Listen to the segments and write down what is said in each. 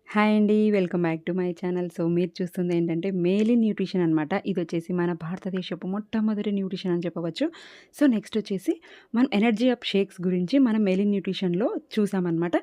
Hi అండి. Welcome back to my channel. So, మీరు చూస్తుంది ఏంటంటే మేలిన్ న్యూట్రిషన్ అనమాట. ఇదొచ్చేసి మన భారతదేశపు మొట్టమొదటి న్యూట్రిషన్ అని చెప్పవచ్చు. సో, నెక్స్ట్ వచ్చేసి మనం ఎనర్జీ అప్ షేక్స్ గురించి మనం మేలిన్ న్యూట్రిషన్‌లో చూసామనమాట.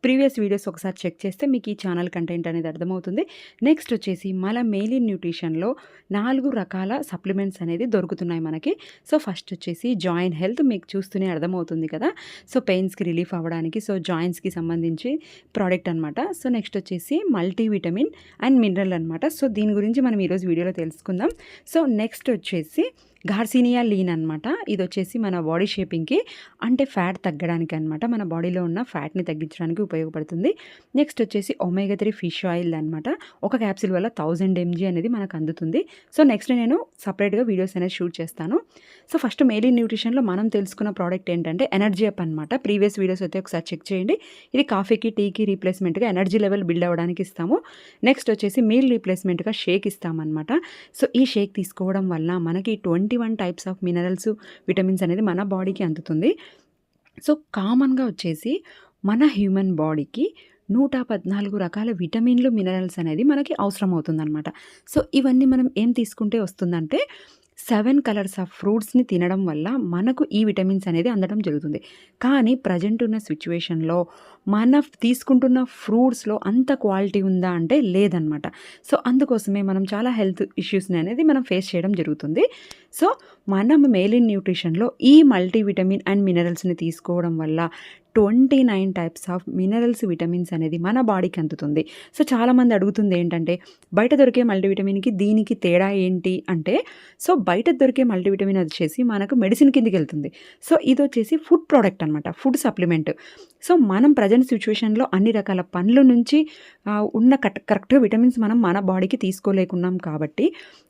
ప్రీవియస్ వీడియోస్ ఒకసారి చెక్ చేస్తే మీకు ఈ ఛానల్ కంటెంట్ అనేది అర్థమవుతుంది. నెక్స్ట్ వచ్చేసి మన మేలిన్ న్యూట్రిషన్‌లో 4 రకాల సప్లిమెంట్స్ అనేది దొరుకుతున్నాయి మనకి. సో, ఫస్ట్ వచ్చేసి జాయింట్ హెల్త్ మీకు చూస్తూనే అర్థమవుతుంది కదా! సో, పెయిన్స్‌కి రిలీఫ్ అవ్వడానికి జాయింట్స్‌కి సంబంధించి ప్రోడక్ట్ అనమాట. సో, నెక్స్ట్ వచ్చేసి మల్టీవిటమిన్ అండ్ మినరల్ అనమాట. సో, దీని గురించి మనం ఈరోజు వీడియోలో తెలుసుకుందాం. సో, నెక్స్ట్ వచ్చేసి గార్సినియా లీన్ అనమాట. ఇది వచ్చేసి మన బాడీ షేపింగ్‌కి అంటే ఫ్యాట్ తగ్గడానికి అనమాట. మన బాడీలో ఉన్న ఫ్యాట్‌ని తగ్గించడానికి ఉపయోగపడుతుంది. నెక్స్ట్ వచ్చేసి ఒమేగా 3 ఫిష్ ఆయిల్ అనమాట. ఒక క్యాప్సూల్ వల్ల 1000 ఎంజీ అనేది మనకు అందుతుంది. సో, నెక్స్ట్ నేను సెపరేట్‌గా వీడియోస్ అనేది షూట్ చేస్తాను. సో, ఫస్ట్ మేలిన్ న్యూట్రిషన్‌లో మనం తెలుసుకున్న ప్రోడక్ట్ ఏంటంటే ఎనర్జీ అప్ అనమాట. ప్రీవియస్ వీడియోస్ అయితే ఒకసారి చెక్ చేయండి. ఇది కాఫీకి, టీకి రీప్లేస్మెంట్‌గా ఎనర్జీ లెవెల్ బిల్డ్ అవ్వడానికి ఇస్తాము. నెక్స్ట్ వచ్చేసి మీల్ రీప్లేస్మెంట్‌గా షేక్ ఇస్తామన్నమాట. సో, ఈ షేక్ తీసుకోవడం వల్ల మనకి 21 టైప్స్ ఆఫ్ మినరల్స్, విటమిన్స్ అనేది మన బాడీకి అందుతుంది. సో, కామన్‌గా వచ్చేసి మన హ్యూమన్ బాడీకి 114 రకాల విటమిన్లు, మినరల్స్ అనేది మనకి అవసరం అవుతుందన్నమాట. సో, ఇవన్నీ మనం ఏం తీసుకుంటే వస్తుందంటే 7 కలర్స్ ఆఫ్ ఫ్రూట్స్‌ని తినడం వల్ల మనకు ఈ విటమిన్స్ అనేది అందడం జరుగుతుంది. కానీ ప్రెజెంట్ ఉన్న సిట్యుయేషన్‌లో మన తీసుకుంటున్న ఫ్రూట్స్‌లో అంత క్వాలిటీ ఉందా అంటే లేదనమాట. సో, అందుకోసమే మనం చాలా హెల్త్ ఇష్యూస్‌ని అనేది మనం ఫేస్ చేయడం జరుగుతుంది. సో, మనం మేలిన్ న్యూట్రిషన్‌లో ఈ మల్టీవిటమిన్ అండ్ మినరల్స్‌ని తీసుకోవడం వల్ల 29 టైప్స్ ఆఫ్ మినరల్స్, విటమిన్స్ అనేది మన బాడీకి అందుతుంది. సో, చాలామంది అడుగుతుంది ఏంటంటే బయట దొరికే మల్టీవిటమిన్‌కి దీనికి తేడా ఏంటి అంటే, సో, బయట దొరికే మల్టీవిటమిన్ వచ్చేసి మనకు మెడిసిన్ కిందకెళ్తుంది. సో, ఇదొచ్చేసి ఫుడ్ ప్రోడక్ట్ అనమాట. Food supplement. సో, మనం ప్రెజెంట్ సిట్యుయేషన్‌లో అన్ని రకాల పండ్ల నుంచి ఉన్న కరెక్ట్‌గా విటమిన్స్ మనం మన బాడీకి తీసుకోలేకున్నాం కాబట్టి,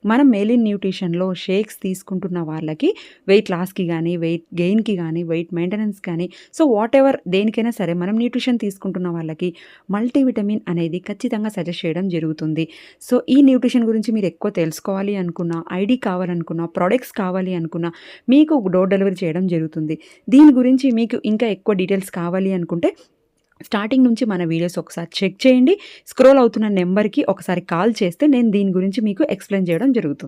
మనం మేలిన్ న్యూట్రిషన్‌లో షేక్స్ తీసుకుంటున్న వాళ్ళకి వెయిట్ లాస్‌కి గానీ, వెయిట్ గెయిన్‌కి గానీ, వెయిట్ మెయింటెనెన్స్ కానీ, సో, వాటెవర్ దేనికైనా సరే మనం న్యూట్రిషన్ తీసుకుంటున్న వాళ్ళకి మల్టీవిటమిన్ అనేది ఖచ్చితంగా సజెస్ట్ చేయడం జరుగుతుంది. సో, ఈ న్యూట్రిషన్ గురించి మీరు ఎక్కువ తెలుసుకోవాలి అనుకున్నా, ఐడీ కావాలనుకున్నా, ప్రొడక్ట్స్ కావాలి అనుకున్నా మీకు డోర్ డెలివరీ చేయడం జరుగుతుంది. దీని గురించి మీకు ఇంకా ఎక్కువ డీటెయిల్స్ కావాలి అనుకుంటే స్టార్టింగ్ నుంచి మన వీడియోస్ ఒకసారి చెక్ చేయండి. స్క్రోల్ అవుతున్న నెంబర్‌కి ఒకసారి కాల్ చేస్తే నేను దీని గురించి మీకు ఎక్స్‌ప్లెయిన్ చేయడం జరుగుతుంది.